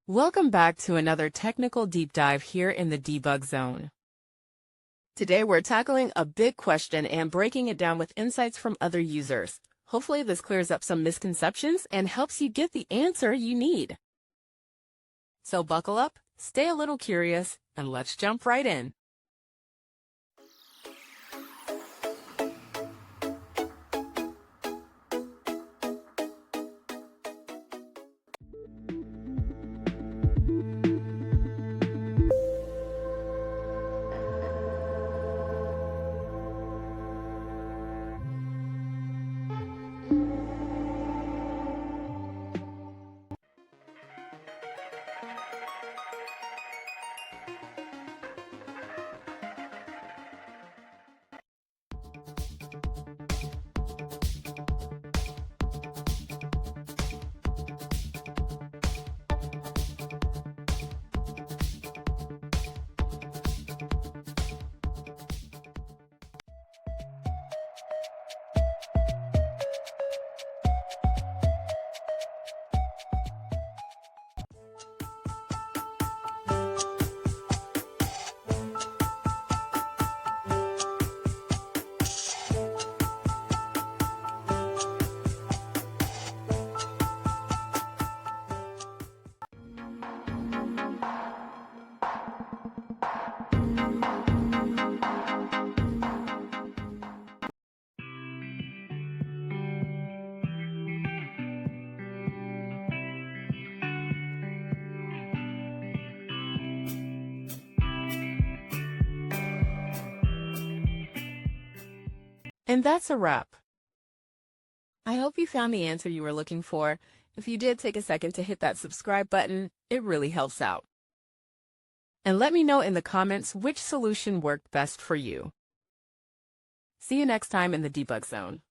Welcome back to another technical deep dive here in the debug zone. Today we're tackling a big question and breaking it down with insights from other users. Hopefully this clears up some misconceptions and helps you get the answer you need. So buckle up, stay a little curious, and let's jump right in. And that's a wrap. I hope you found the answer you were looking for. If you did, take a second to hit that subscribe button. It really helps out. And let me know in the comments which solution worked best for you. See you next time in the debug zone.